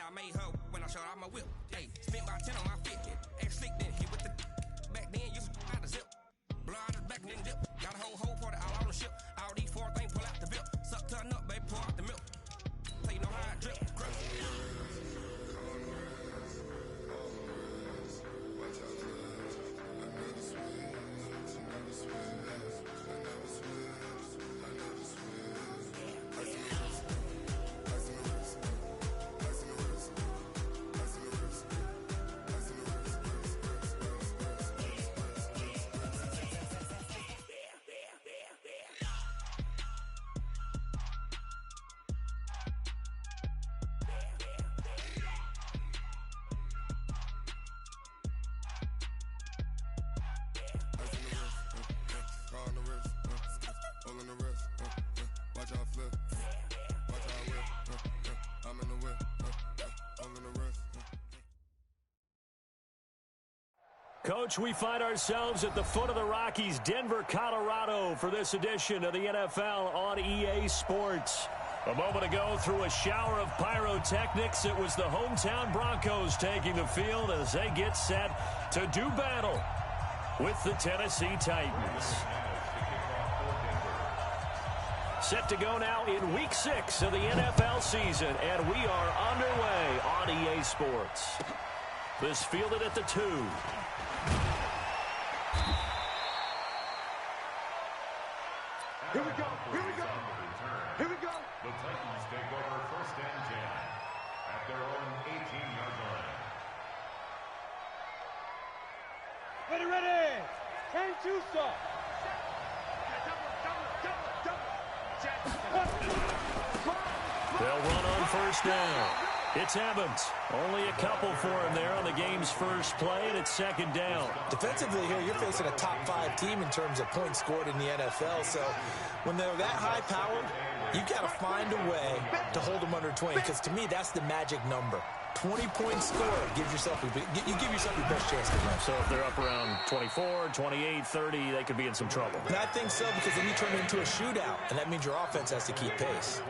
I made her when I showed out my whip. Hey, spent about 10 on my fit. Act slick then hit with the back then used to out the zip. Blow out the back and then dip. Got a whole party all on the ship. All these four things pull out the bip. Suck turn up, baby, pour out the milk. So you know how I drip. Grip. Coach, we find ourselves at the foot of the Rockies, Denver, Colorado, for this edition of the NFL on EA Sports. A moment ago, through a shower of pyrotechnics, it was the hometown Broncos taking the field as they get set to do battle with the Tennessee Titans. Set to go now in Week 6 of the NFL season, and we are underway on EA Sports. This fielded at the 2. Here we go, here we go, here we go. The Titans take over 1st and 10 at their own 18-yard line. Ready, and Tusa. They'll run on 1st down. It's Evans. Only a couple for him there on the game's first play, and it's 2nd down. Defensively here, you're facing a top 5 team in terms of points scored in the NFL. So when they're that high-powered, you got to find a way to hold them under 20, because to me, that's the magic number. 20-point score gives yourself you give yourself your best chance to win. So if they're up around 24, 28, 30, they could be in some trouble. And I think so, because then you turn it into a shootout, and that means your offense has to keep pace.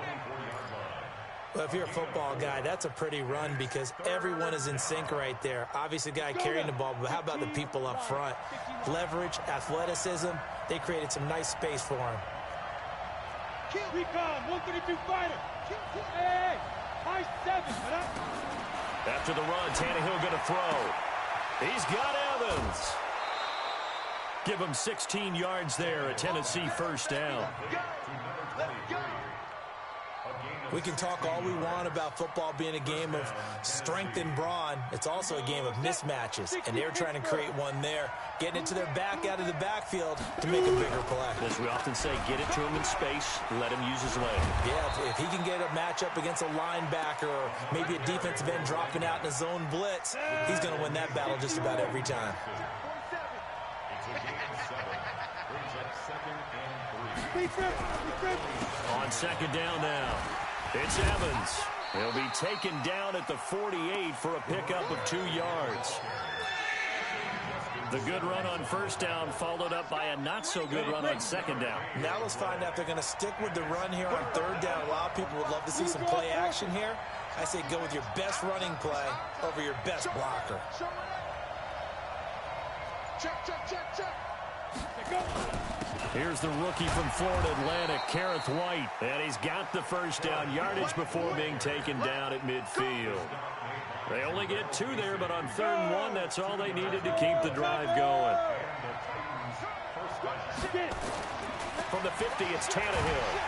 Well, if you're a football guy, that's a pretty run because everyone is in sync right there. Obviously, the guy carrying the ball, but how about the people up front? Leverage, athleticism, they created some nice space for him. Recon, 132 fighter. Hey, high 7. After the run, Tannehill going to throw. He's got Evans. Give him 16 yards there, a Tennessee 1st down. We can talk all we want about football being a game of strength and brawn. It's also a game of mismatches, and they're trying to create one there, getting it to their back out of the backfield to make a bigger play. As we often say, get it to him in space, let him use his leg. Yeah, if he can get a matchup against a linebacker or maybe a defensive end dropping out in a zone blitz, he's going to win that battle just about every time. On 2nd down now, it's Evans. He'll be taken down at the 48 for a pickup of 2 yards. The good run on 1st down followed up by a not-so-good run on 2nd down. Now let's find out if they're going to stick with the run here on 3rd down. A lot of people would love to see some play action here. I say go with your best running play over your best blocker. Check. Here's the rookie from Florida Atlantic, Kareth White. And he's got the 1st down yardage before being taken down at midfield. They only get 2 there, but on 3rd and 1, that's all they needed to keep the drive going. From the 50, it's Tannehill.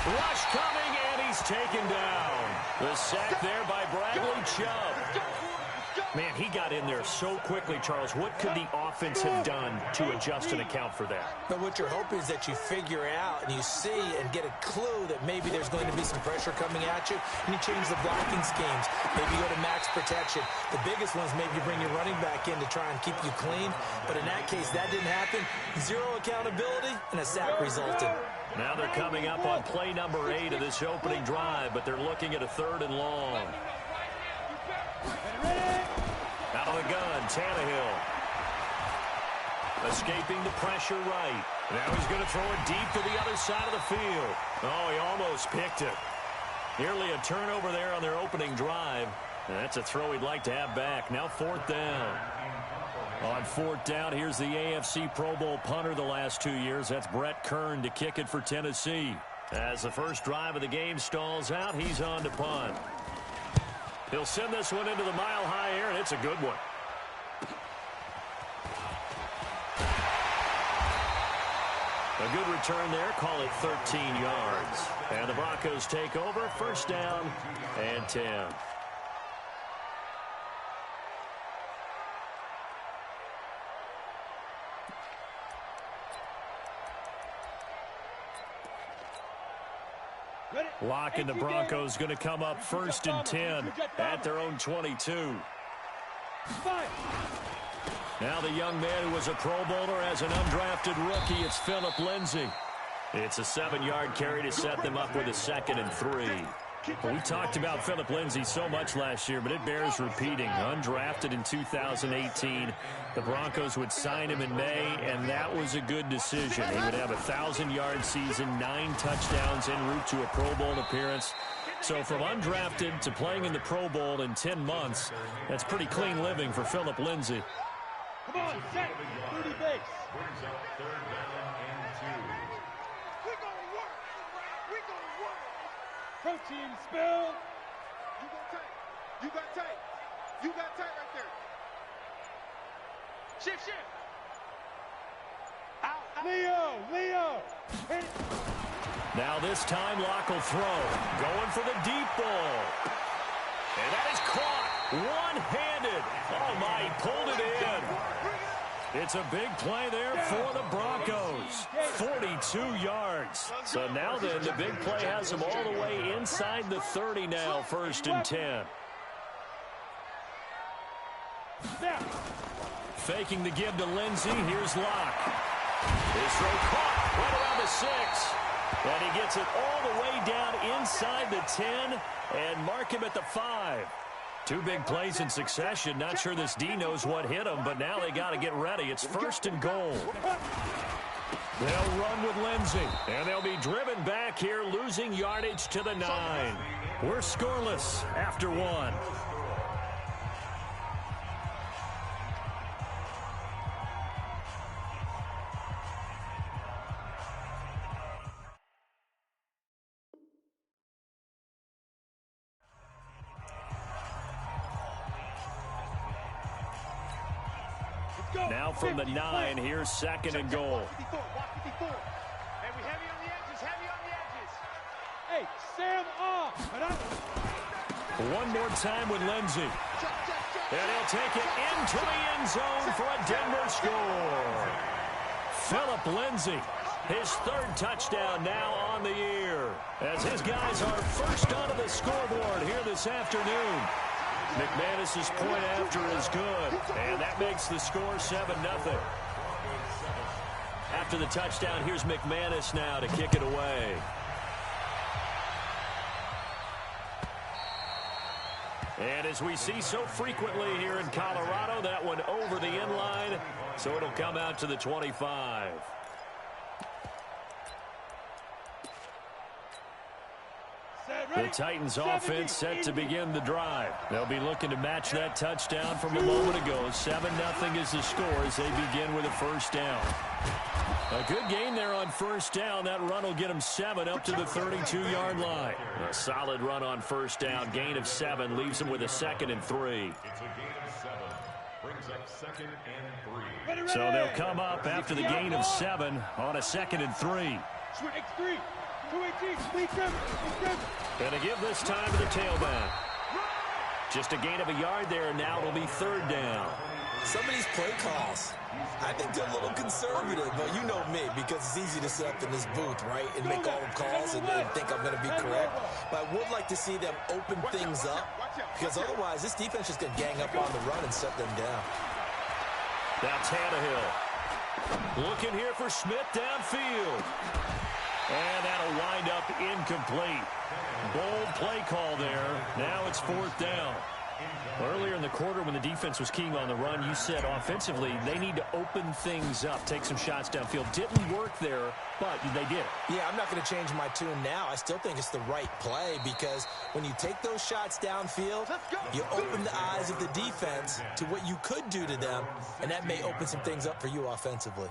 Rush coming, and he's taken down. The sack there by Bradley Chubb. Man, he got in there so quickly, Charles. What could the offense have done to adjust and account for that? But what you're hoping is that you figure out and you see and get a clue that maybe there's going to be some pressure coming at you, and you change the blocking schemes. Maybe you go to max protection. The biggest ones, maybe you bring your running back in to try and keep you clean. But in that case, that didn't happen. 0 accountability, and a sack resulted. Now they're coming up on play number 8 of this opening drive, but they're looking at a 3rd and long. Out of the gun, Tannehill. Escaping the pressure right. Now he's going to throw it deep to the other side of the field. Oh, he almost picked it. Nearly a turnover there on their opening drive. And that's a throw he'd like to have back. Now 4th down. On 4th down, here's the AFC Pro Bowl punter the last 2 years. That's Brett Kern to kick it for Tennessee. As the first drive of the game stalls out, he's on to punt. He'll send this one into the mile-high air, and it's a good one. A good return there. Call it 13 yards. And the Broncos take over. 1st down and 10. Lock and the Broncos going to come up 1st and 10 at their own 22. Now the young man who was a Pro Bowler as an undrafted rookie, it's Philip Lindsay. It's a 7-yard carry to set them up with a 2nd and 3. We talked about Philip Lindsay so much last year, but it bears repeating. Undrafted in 2018, the Broncos would sign him in May, and that was a good decision. He would have a 1,000-yard season, 9 touchdowns en route to a Pro Bowl appearance. So from undrafted to playing in the Pro Bowl in 10 months, that's pretty clean living for Philip Lindsay. Come on, set. 30 base. Brings up 3rd down and 2. We're gonna work. We're gonna work. Protein spill. You got tight. You got tight. You got tight right there. Shift. Out. Leo. Hit it. Now this time Locke will throw. Going for the deep ball. And that is caught. One-handed. Oh, my, he pulled it in. It's a big play there for the Broncos. 42 yards. So now then, the big play has them all the way inside the 30 now, 1st and 10. Faking the give to Lindsay. Here's Locke. His throw caught right around the 6. And he gets it all the way down inside the 10 and mark him at the 5. 2 big plays in succession. Not sure this D knows what hit him, but now they got to get ready. It's 1st and goal. They'll run with Lindsay, and they'll be driven back here, losing yardage to the 9. We're scoreless after 1. Now from the 9, here's 2nd and goal. Hey, we heavy on the edges. Hey, Sam off. One more time with Lindsay. And he'll take it into the end zone for a Denver score. Philip Lindsay, his 3rd touchdown now on the year, as his guys are first onto the scoreboard here this afternoon. McManus's point after is good, and that makes the score 7-0. After the touchdown, here's McManus now to kick it away. And as we see so frequently here in Colorado, that one over the end line, so it'll come out to the 25. The Titans offense set to begin the drive. They'll be looking to match that touchdown from a moment ago. 7-0 is the score as they begin with a 1st down. A good gain there on 1st down. That run will get them 7 up to the 32-yard line. A solid run on 1st down. Gain of 7 leaves them with a 2nd and 3. It's a gain of 7. Brings up 2nd and 3. So they'll come up after the gain of 7 on a 2nd and 3. X3. 218. Going to give this time to the tailback. Just a gain of a yard there, and now it'll be 3rd down. Some of these play calls, I think they're a little conservative, but you know me, because it's easy to sit up in this booth, right, and make all the calls and think I'm going to be correct. But I would like to see them open things up, because otherwise this defense is going to gang up on the run and shut them down. Now Tannehill. Looking here for Smith downfield. And that'll wind up incomplete. Bold play call there. Now it's 4th down. Earlier in the quarter when the defense was keying on the run, you said offensively they need to open things up, take some shots downfield. Didn't work there, but they did. Yeah, I'm not going to change my tune now. I still think it's the right play because when you take those shots downfield, you open the eyes of the defense to what you could do to them, and that may open some things up for you offensively.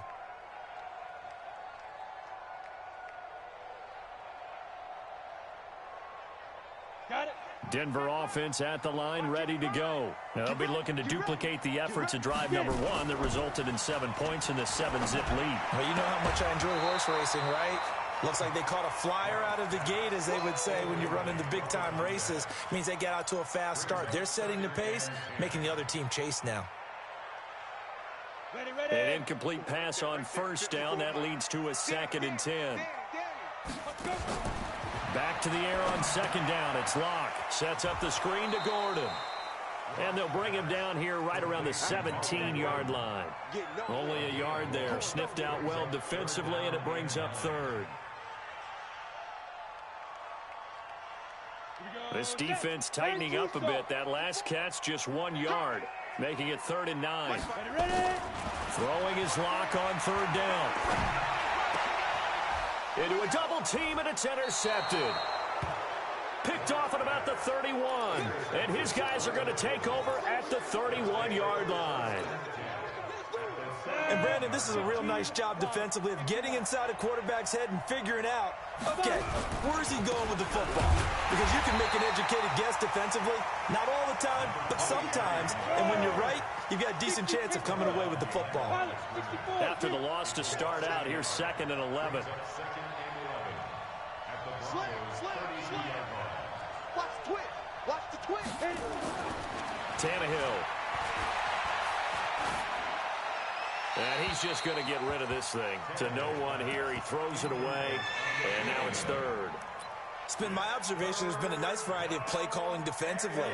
Got it. Denver offense at the line, ready to go. Now they'll be looking to duplicate the efforts of drive number 1 that resulted in 7 points in the 7-zip lead. Well, you know how much I enjoy horse racing, right? Looks like they caught a flyer out of the gate, as they would say when you're running the big-time races. It means they get out to a fast start. They're setting the pace, making the other team chase now. An incomplete pass on first down. That leads to a 2nd and 10. Back to the air on 2nd down. It's Locke. Sets up the screen to Gordon. And they'll bring him down here right around the 17-yard line. Only a yard there. Sniffed out well defensively, and it brings up 3rd. This defense tightening up a bit. That last catch just 1 yard, making it 3rd and 9. Throwing his Locke on 3rd down. Into a double team, and it's intercepted. Picked off at about the 31. And his guys are going to take over at the 31-yard line. And, Brandon, this is a real nice job defensively of getting inside a quarterback's head and figuring out, okay, where's he going with the football? Because you can make an educated guess defensively, not all the time, but sometimes. And when you're right, you've got a decent chance of coming away with the football. After the loss to start out, here's 2nd and 11. Watch the twist. Tannehill. And he's just going to get rid of this thing. To no one here. He throws it away, and now it's 3rd. It's been my observation there's been a nice variety of play calling defensively.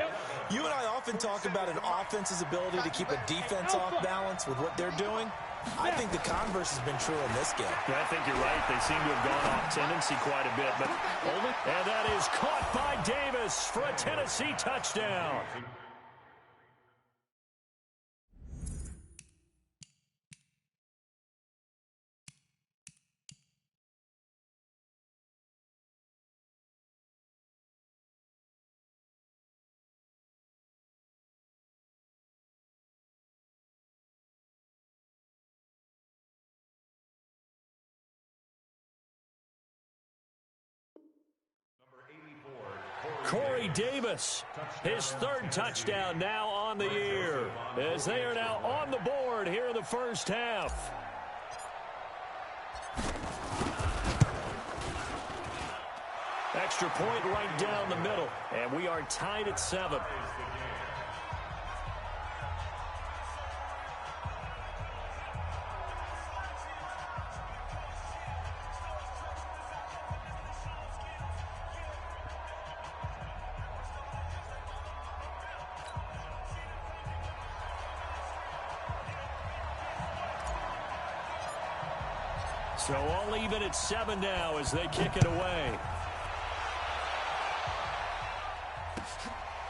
You and I often talk about an offense's ability to keep a defense off balance with what they're doing. I think the converse has been true in this game. I think you're right. They seem to have gone off tendency quite a bit. But and that is caught by Davis for a Tennessee touchdown. Corey Davis, his 3rd touchdown now on the year, as they are now on the board here in the first half. Extra point right down the middle, and we are tied at 7. So all even at 7 now as they kick it away.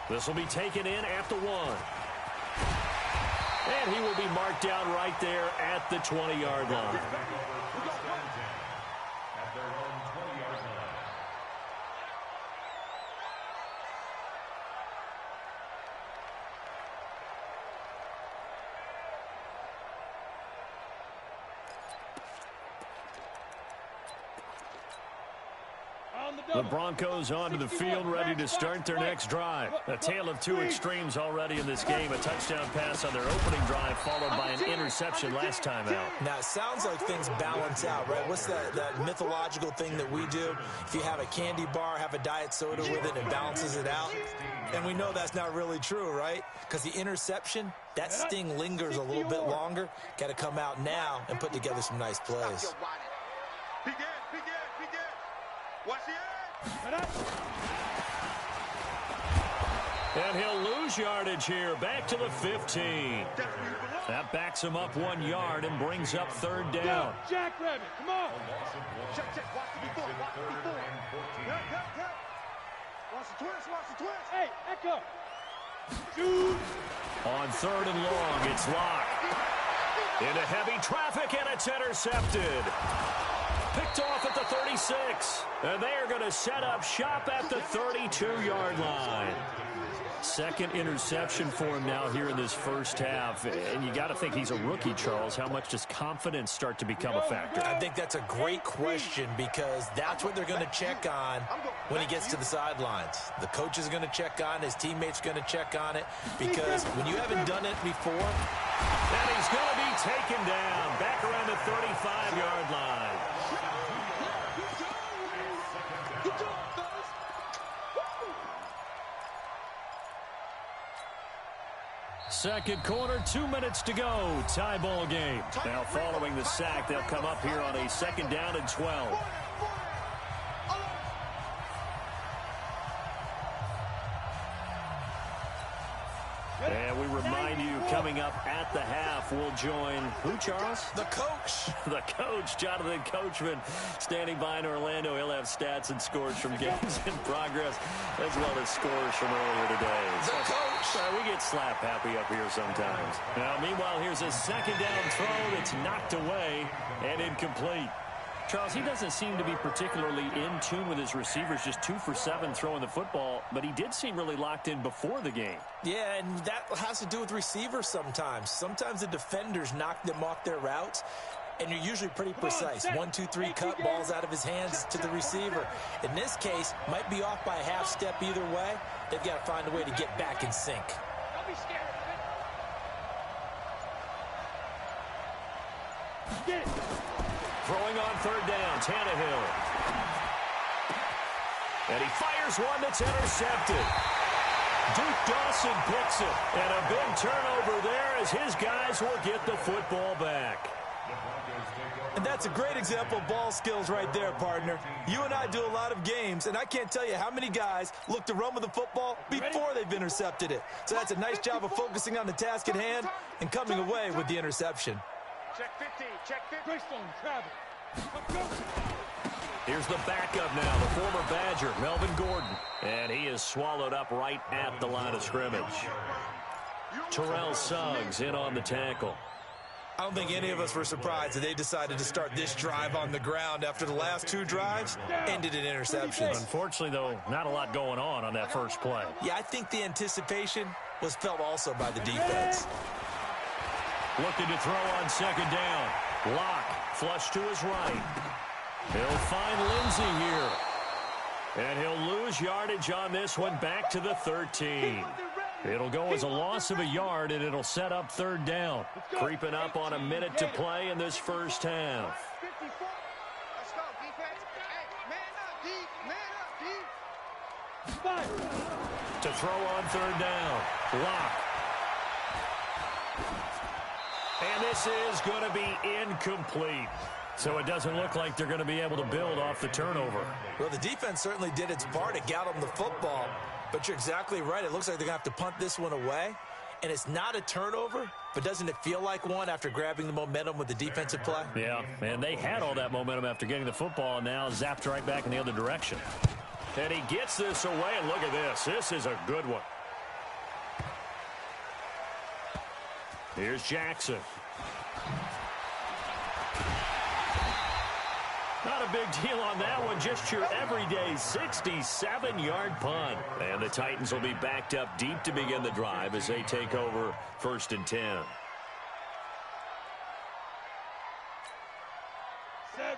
This will be taken in at the 1. And he will be marked down right there at the 20-yard line. At their own 20-yard line. The Broncos onto the field, ready to start their next drive. A tale of 2 extremes already in this game. A touchdown pass on their opening drive, followed by an interception last time out. Now, it sounds like things balance out, right? What's that mythological thing that we do? If you have a candy bar, have a diet soda with it, it balances it out. And we know that's not really true, right? Because the interception, that sting lingers a little bit longer. Got to come out now and put together some nice plays. Watch the And he'll lose yardage here. Back to the 15. That backs him up 1 yard and brings up 3rd down. Jackrabbit, come on. Check. Watch the before. Watch the before. Cut. Watch the twist. Hey, Echo. On 3rd and long, it's Locke. Into heavy traffic, and it's intercepted. Picked off at the 36. And they are going to set up shop at the 32-yard line. Second interception for him now here in this first half. And you got to think he's a rookie, Charles. How much does confidence start to become a factor? I think that's a great question because that's what they're going to check on when he gets to the sidelines. The coach is going to check on, his teammates are going to check on it because when you haven't done it before. And he's going to be taken down back around the 35-yard line. Second quarter, 2 minutes to go. Tie ball game. Now following the sack, they'll come up here on a 2nd down and 12. And we remind you, coming up at the half, we'll join who, Charles? The coach. The coach, Jonathan Coachman, standing by in Orlando. He'll have stats and scores from games in progress, as well as scores from earlier today. The coach. We get slap happy up here sometimes. Now, meanwhile, here's a 2nd down throw that's knocked away and incomplete. Charles, he doesn't seem to be particularly in tune with his receivers, just 2 for 7 throwing the football, but he did seem really locked in before the game. Yeah, and that has to do with receivers sometimes. Sometimes the defenders knock them off their routes, and you're usually pretty precise. 1, 2, 3, cut, balls out of his hands to the receiver. In this case, might be off by a half step either way. They've got to find a way to get back in sync. Don't be scared of it. Get it. Throwing on 3rd down, Tannehill. And he fires one that's intercepted. Duke Dawson picks it. And a big turnover there as his guys will get the football back. And that's a great example of ball skills right there, partner. You and I do a lot of games, and I can't tell you how many guys look to run with the football before they've intercepted it. So that's a nice job of focusing on the task at hand and coming away with the interception. Check 15, check 15. Greystone, travel. Here's the backup now, the former Badger, Melvin Gordon. And he is swallowed up right at the line of scrimmage. Terrell Suggs in on the tackle. I don't think any of us were surprised that they decided to start this drive on the ground after the last 2 drives ended in interceptions. Unfortunately, though, not a lot going on that first play. Yeah, I think the anticipation was felt also by the defense. Looking to throw on 2nd down. Locke, flush to his right. He'll find Lindsey here. And he'll lose yardage on this one back to the 13. It'll go as a loss of a yard, and it'll set up 3rd down. Creeping up on a minute to play in this first half. 54. Let's go, defense. Hey, man up, D. Man up, D. Fire. To throw on 3rd down. Locke. And this is going to be incomplete. So it doesn't look like they're going to be able to build off the turnover. Well, the defense certainly did its part to get them the football. But you're exactly right. It looks like they're going to have to punt this one away. And it's not a turnover, but doesn't it feel like one after grabbing the momentum with the defensive play? Yeah, and they had all that momentum after getting the football, and now zapped right back in the other direction. And he gets this away, and look at this. This is a good one. Here's Jackson. Not a big deal on that one. Just your everyday 67-yard punt. And the Titans will be backed up deep to begin the drive as they take over 1st and 10.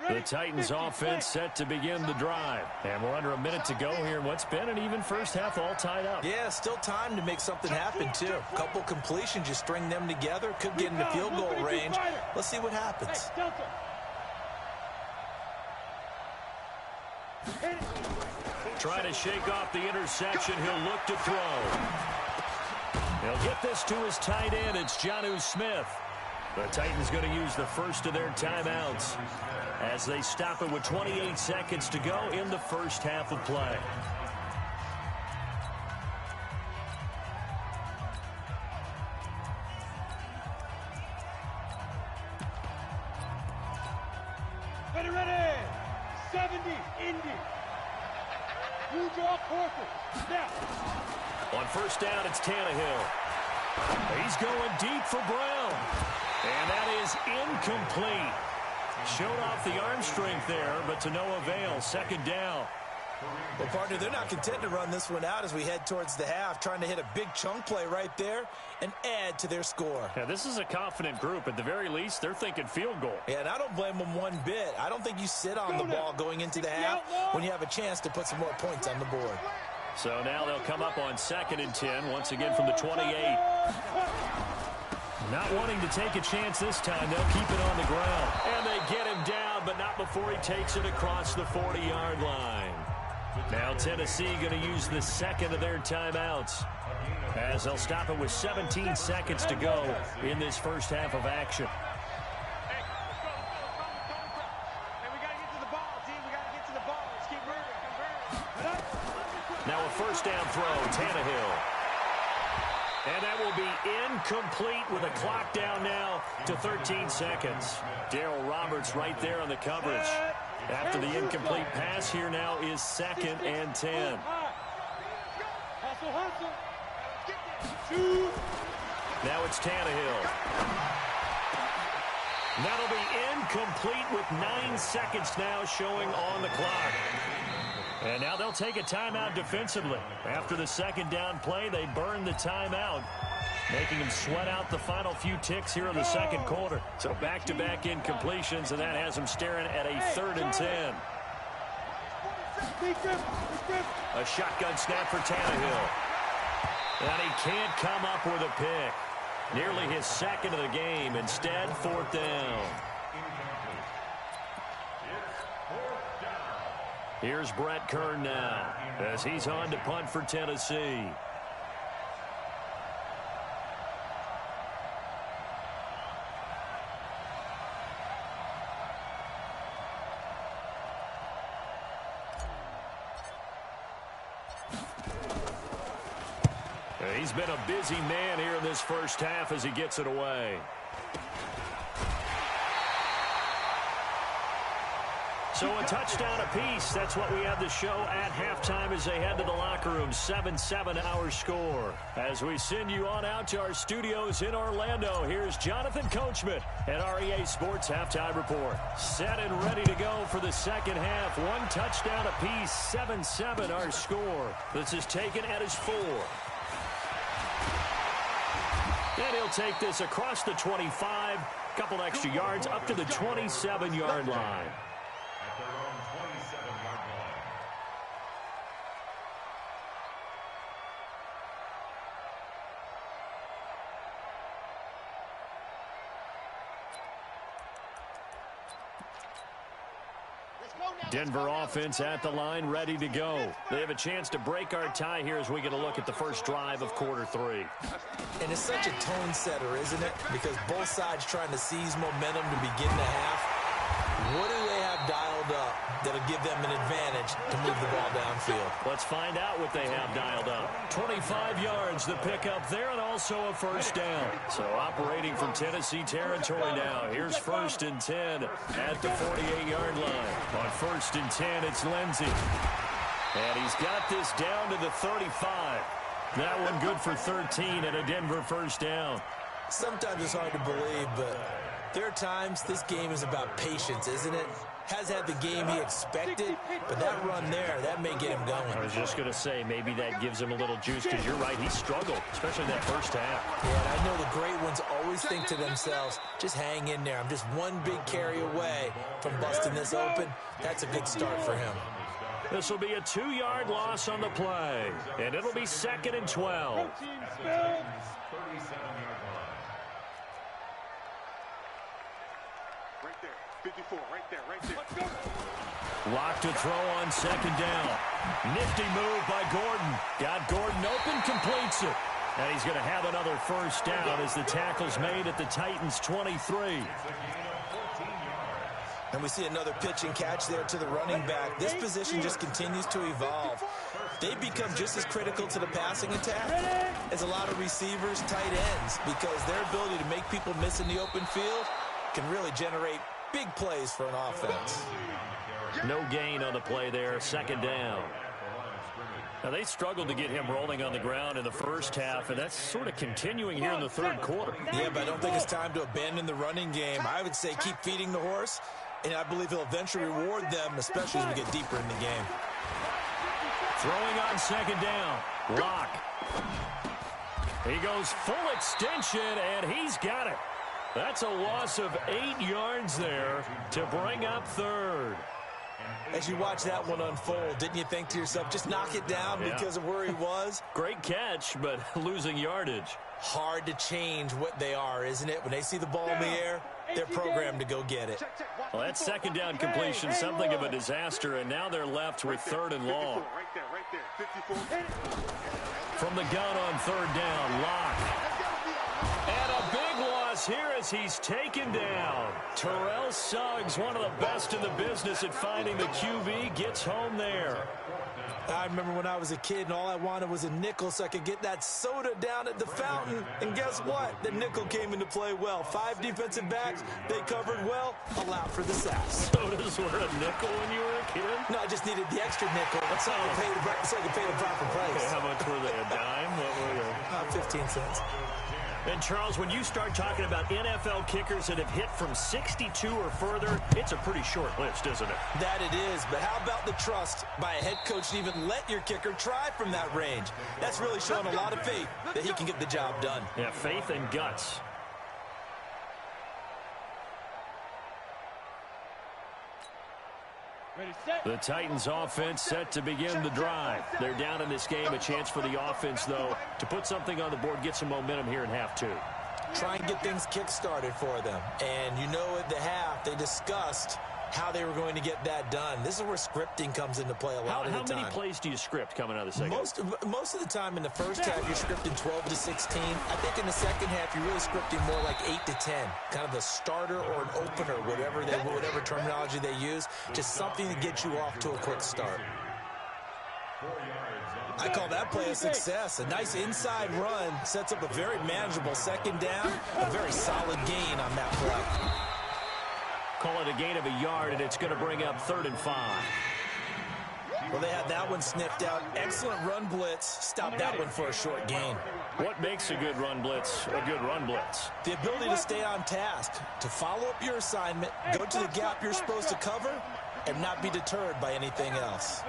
The Titans offense set to begin the drive. And we're under a minute to go here in what's been an even first half, all tied up. Yeah, still time to make something happen, too. A couple completions, you string them together, could get into field goal range. Let's see what happens. Trying to shake off the interception. He'll look to throw. He'll get this to his tight end. It's Jonnu Smith. The Titans going to use the first of their timeouts as they stop it with 28 seconds to go in the first half of play. Ready. 70, Indy. You draw quarter. Snap. On first down, it's Tannehill. He's going deep for Brown. And that is incomplete. Showed off the arm strength there, but to no avail. Second down. Well, partner, they're not content to run this one out as we head towards the half, trying to hit a big chunk play right there and add to their score. Yeah, this is a confident group. At the very least, they're thinking field goal. Yeah, and I don't blame them one bit. I don't think you sit on the ball going into the half when you have a chance to put some more points on the board. So now they'll come up on 2nd and 10, once again from the 28. Not wanting to take a chance this time, they'll keep it on the ground. And they get him down, but not before he takes it across the 40-yard line. Now Tennessee going to use the second of their timeouts, as they'll stop it with 17 seconds to go in this first half of action. Now a first down throw, Tannehill. And that will be incomplete with a clock down now to 13 seconds. Darryl Roberts right there on the coverage. After the incomplete pass, here now is 2nd and 10. Now it's Tannehill. That'll be incomplete with 9 seconds now showing on the clock. And now they'll take a timeout defensively. After the second down play, they burn the timeout, making them sweat out the final few ticks here in the second quarter. So back-to-back incompletions, and that has them staring at a 3rd and 10. A shotgun snap for Tannehill. And he can't come up with a pick. Nearly his second of the game. Instead, 4th down. Here's Brett Kern now as he's on to punt for Tennessee. He's been a busy man here in this first half as he gets it away. So a touchdown apiece. That's what we have the show at halftime as they head to the locker room. 7-7 our score. As we send you on out to our studios in Orlando, here's Jonathan Coachman at REA Sports Halftime Report. Set and ready to go for the second half. One touchdown apiece. 7-7 our score. This is taken at his 4. And he'll take this across the 25. Couple extra yards up to the 27-yard line. Denver offense at the line, ready to go. They have a chance to break our tie here as we get a look at the first drive of quarter 3. And it's such a tone setter, isn't it? Because both sides trying to seize momentum to begin the half. What do they have dialed up that'll give them an advantage to move the ball downfield? Let's find out what they have dialed up. 25 yards the pickup there, and also a first down. So operating from Tennessee territory now. Here's 1st and 10 at the 48-yard line. On 1st and 10, it's Lindsey. And he's got this down to the 35. That one good for 13 and a Denver first down. Sometimes it's hard to believe, but there are times this game is about patience, isn't it? Has had the game he expected, but that run there, that may get him going. I was just going to say, maybe that gives him a little juice, because you're right, he struggled, especially that first half. Yeah, and I know the great ones always think to themselves, just hang in there. I'm just one big carry away from busting this open. That's a good start for him. This will be a 2-yard loss on the play, and it'll be 2nd and 12. Right there, 54, right there. Let's go. Lock to throw on 2nd down. Nifty move by Gordon. Got Gordon open, completes it. And he's going to have another first down as the tackle's made at the Titans' 23. And we see another pitch and catch there to the running back. This position just continues to evolve. They become just as critical to the passing attack as a lot of receivers, tight ends, because their ability to make people miss in the open field can really generate big plays for an offense. No gain on the play there, 2nd down. Now, they struggled to get him rolling on the ground in the first half, and that's sort of continuing here in the third quarter. Yeah, but I don't think it's time to abandon the running game. I would say keep feeding the horse, and I believe he'll eventually reward them, especially as we get deeper in the game. Throwing on second down. Lock. He goes full extension, and he's got it. That's a loss of 8 yards there to bring up third. As you watch that one unfold, didn't you think to yourself, just knock it down because of where he was? Great catch, but losing yardage. Hard to change what they are, isn't it? When they see the ball in the air, they're programmed to go get it. Well, that second down completion, something of a disaster, and now they're left with third and long. From the gun on third down, Lock. And a big loss here as he's taken down. Terrell Suggs, one of the best in the business at finding the QB, gets home there. I remember when I was a kid and all I wanted was a nickel so I could get that soda down at the fountain. And guess what? The nickel came into play well. 5 defensive backs, they covered well, allowed for the sacks. Sodas were a nickel when you were a kid? No, I just needed the extra nickel so I could pay the proper price. Okay, how much were they, a dime? What were they? 15 cents. And, Charles, when you start talking about NFL kickers that have hit from 62 or further, it's a pretty short list, isn't it? That it is, but how about the trust by a head coach to even let your kicker try from that range? That's really showing a lot of faith that he can get the job done. Yeah, faith and guts. The Titans offense set to begin the drive. They're down in this game. A chance for the offense, though, to put something on the board, get some momentum here in half 2. Try and get things kick-started for them. And you know at the half, they discussed how they were going to get that done. This is where scripting comes into play a lot of the time. How many plays do you script coming out of the second? Most of the time in the first half, you're scripting 12 to 16. I think in the second half, you're really scripting more like 8 to 10. Kind of a starter or an opener, whatever terminology they use. Just something to get you off to a quick start. I call that play a success. A nice inside run sets up a very manageable second down. A very solid gain on that play. Call it a gain of a yard, and it's going to bring up 3rd and 5. Well, they had that one sniffed out. Excellent run blitz. Stopped that one for a short gain. What makes a good run blitz a good run blitz? The ability to stay on task, to follow up your assignment, go to the gap you're supposed to cover, and not be deterred by anything else.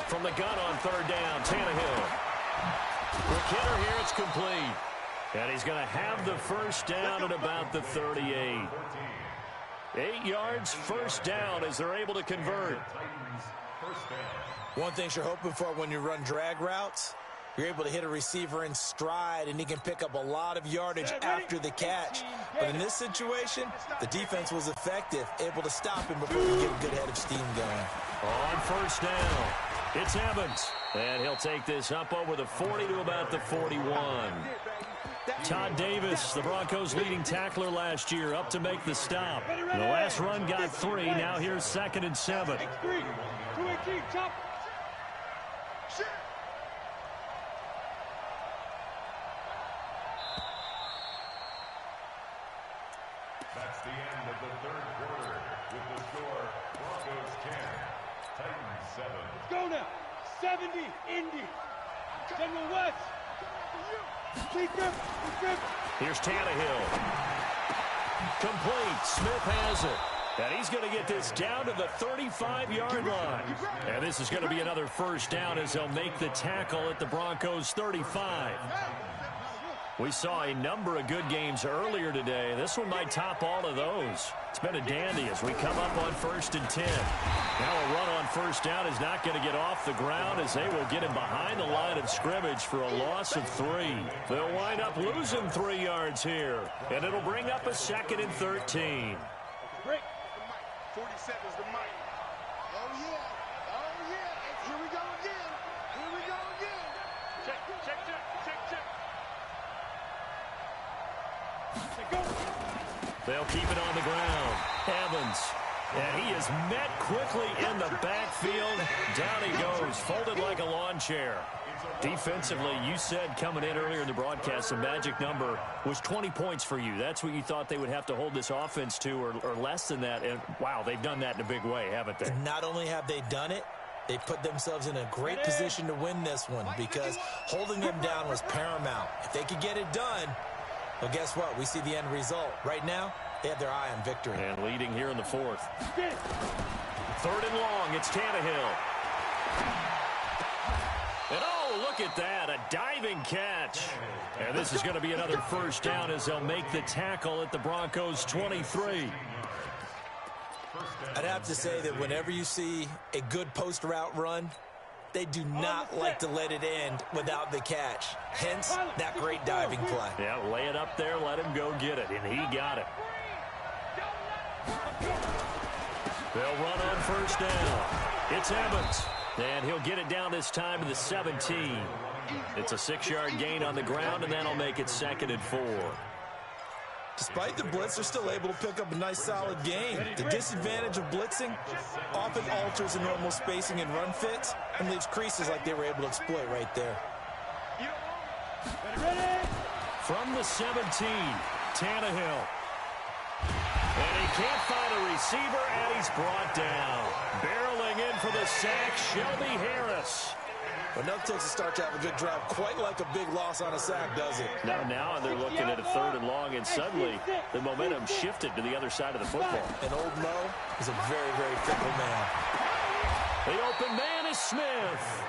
From the gun on 3rd down, Tannehill. McKinnon here, it's complete. And he's going to have the first down at about the 38. 8 yards, first down as they're able to convert. One thing you're hoping for when you run drag routes, you're able to hit a receiver in stride, and he can pick up a lot of yardage after the catch. But in this situation, the defense was effective, able to stop him before he get a good head of steam going. On first down, it's Evans. And he'll take this up over the 40 to about the 41. Todd Davis, the Broncos' leading tackler last year, up to make the stop. The last run got 3. Now here's 2nd and 7. That's the end of the third quarter. With the score, Broncos 10, Titans 7. Let's go now. 70, Indy. General West. Here's Tannehill. Complete. Smith has it. And he's going to get this down to the 35-yard line. And this is going to be another first down as they'll make the tackle at the Broncos' 35. We saw a number of good games earlier today. This one might top all of those. It's been a dandy as we come up on 1st and 10. Now a run on first down is not going to get off the ground as they will get him behind the line of scrimmage for a loss of 3. They'll wind up losing 3 yards here. And it'll bring up a 2nd and 13. Break. 47's the mic. Oh, yeah. Oh, yeah. Here we go again. Here we go again. Check. They'll keep it on the ground. Evans. And he is met quickly in the backfield. down he goes, folded like a lawn chair. Defensively, you said coming in earlier in the broadcast, the magic number was 20 points for you. That's what you thought they would have to hold this offense to, or less than that. And, wow, they've done that in a big way, haven't they? And not only have they done it, they put themselves in a great position to win this one because holding them down was paramount. If they could get it done, well, guess what? We see the end result. Right now, they have their eye on victory. And leading here in the fourth. 3rd and long, it's Tannehill. And oh, look at that, a diving catch. And this is going to be another first down as they'll make the tackle at the Broncos' 23. I'd have to say that whenever you see a good post route run, they do not like to let it end without the catch. Hence, that great diving play. Yeah, lay it up there, let him go get it, and he got it. They'll run on first down. It's Evans. And he'll get it down this time to the 17. It's a 6-yard gain on the ground, and that'll make it 2nd and 4. Despite the blitz, they're still able to pick up a nice, solid gain. The disadvantage of blitzing often alters the normal spacing and run fits and leaves creases like they were able to exploit right there. From the 17, Tannehill. And he can't find a receiver, and he's brought down. Barreling in for the sack, Shelby Harris. But nothing takes a start to have a good drive quite like a big loss on a sack, does it? Now they're looking at a 3rd and long, and suddenly the momentum shifted to the other side of the football. And old Mo is a very, very fickle man. The open man is Smith.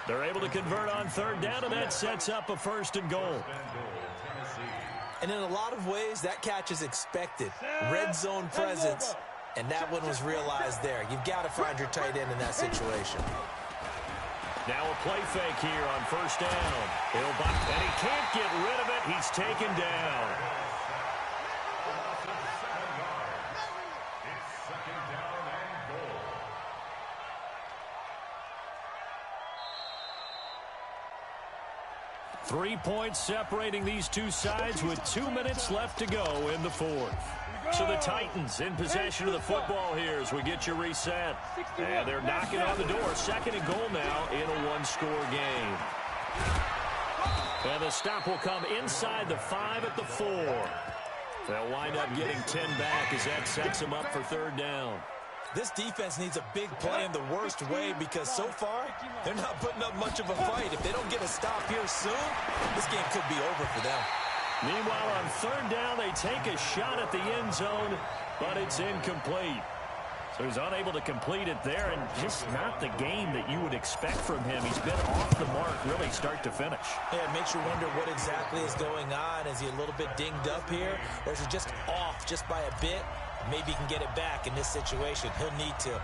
They're able to convert on 3rd down, and that sets up a 1st and goal. And in a lot of ways, that catch is expected. Red zone presence, and that one was realized there. You've got to find your tight end in that situation. Now a play fake here on 1st down. And he can't get rid of it. He's taken down. It's 2nd down and goal. 3 points separating these two sides with 2 minutes left to go in the 4th. So the Titans in possession of the football here as we get you reset. And they're knocking on the door. 2nd and goal now in a 1-score game. And the stop will come inside the 5 at the 4. They'll wind up getting 10 back as that sets them up for 3rd down. This defense needs a big play in the worst way because so far, they're not putting up much of a fight. If they don't get a stop here soon, this game could be over for them. Meanwhile, on 3rd down, they take a shot at the end zone, but it's incomplete. So he's unable to complete it there, and just not the game that you would expect from him. He's been off the mark really start to finish. Yeah, it makes you wonder what exactly is going on. Is he a little bit dinged up here, or is he just off just by a bit? Maybe he can get it back in this situation. He'll need to.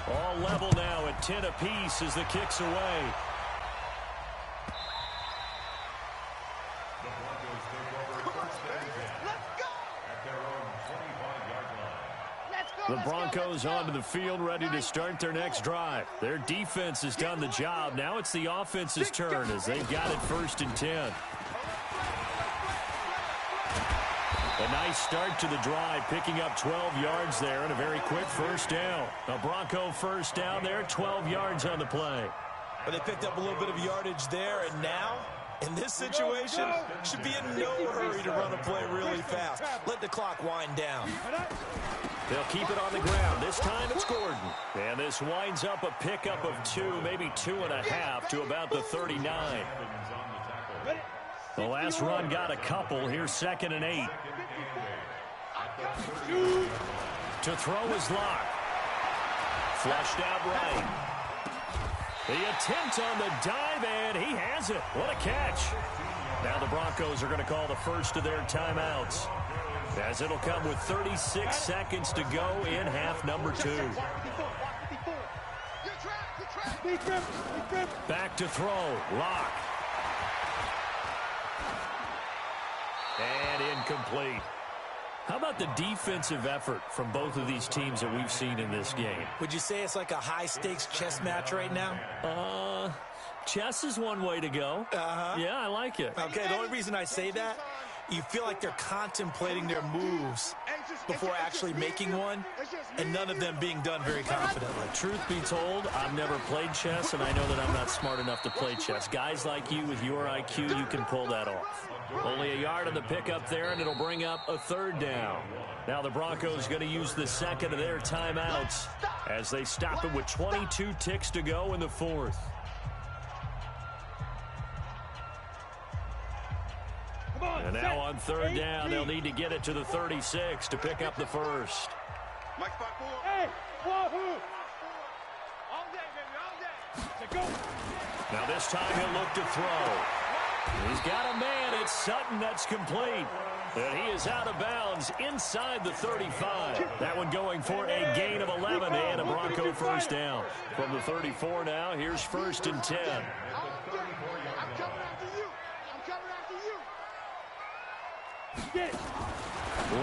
All level now at 10 apiece as the kick's away. The Broncos take over 1st and 10 at their own 25-yard line. The Broncos onto the field ready to start their next drive. Their defense has done the job. Now it's the offense's turn as they've got it 1st and 10. A nice start to the drive, picking up 12 yards there and a very quick 1st down. A Bronco 1st down there, 12 yards on the play. But they picked up a little bit of yardage there, and now, in this situation, should be in no hurry to run a play really fast. Let the clock wind down. They'll keep it on the ground. This time it's Gordon. And this winds up a pickup of 2, maybe 2.5 to about the 39. The last run got a couple. Here's 2nd and 8. To throw is Locke. Flushed out right. The attempt on the dive, and he has it. What a catch. Now the Broncos are going to call the first of their timeouts, as it'll come with 36 seconds to go in half number 2. Back to throw. Locke. And incomplete. How about the defensive effort from both of these teams that we've seen in this game? Would you say it's like a high-stakes chess match right now? Chess is one way to go. Uh-huh. Yeah, I like it. Okay, the only reason I say that, you feel like they're contemplating their moves before actually making one, and none of them being done very confidently. Truth be told, I've never played chess, and I know that I'm not smart enough to play chess. Guys like you with your IQ, you can pull that off. Only a yard on the pickup there, and it'll bring up a third down. Now the Broncos going to use the second of their timeouts as they stop it with 22 ticks to go in the fourth. And now on third down, they'll need to get it to the 36 to pick up the first. Hey, wahoo! All day, baby, all day. To go. Now this time he'll look to throw. He's got a man. It's Sutton that's complete. And he is out of bounds inside the 35. That one going for a gain of 11 and a Bronco first down. From the 34 now, here's 1st and 10. I'm coming after you. I'm coming after you. Get it.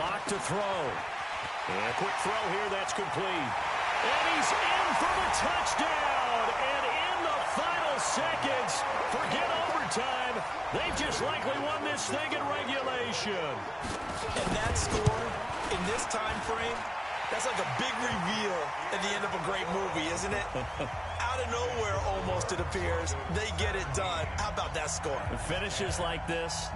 Lock to throw. And a quick throw here, that's complete. And he's in for the touchdown. And in the final seconds, forget overtime. They've just likely won this thing in regulation. And that score in this time frame, that's like a big reveal at the end of a great movie, isn't it? Out of nowhere, almost, it appears, they get it done. How about that score? Finishes like this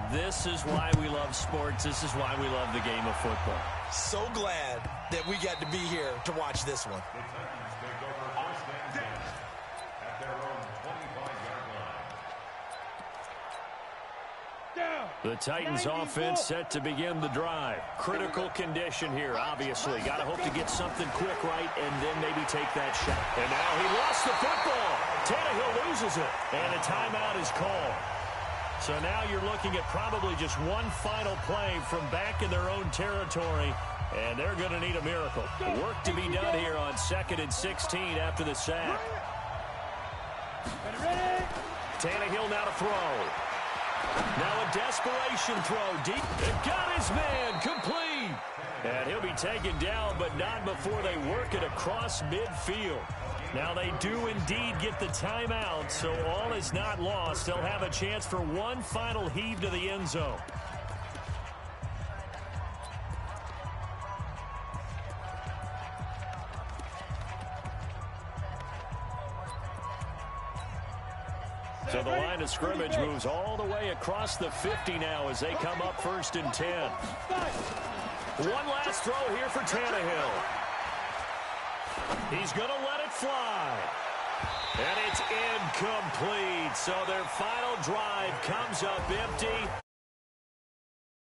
is why we love sports. This is why we love the game of football. So glad that we got to be here to watch this one. The Titans take over 1st and 10 at their own 25-yard line. Down. The Titans offense set to begin the drive. Critical condition here, obviously. Got to hope to get something quick right and then maybe take that shot. And now he lost the football. Tannehill loses it. And a timeout is called. So now you're looking at probably just one final play from back in their own territory. And they're going to need a miracle. Work to be done here on 2nd and 16 after the sack. Ready? Tannehill now to throw. Now a desperation throw deep. And got his man complete. And he'll be taken down, but not before they work it across midfield. Now they do indeed get the timeout, so all is not lost. They'll have a chance for one final heave to the end zone. So the line of scrimmage moves all the way across the 50 now as they come up 1st and 10. One last throw here for Tannehill. He's going to let it fly. And it's incomplete. So their final drive comes up empty.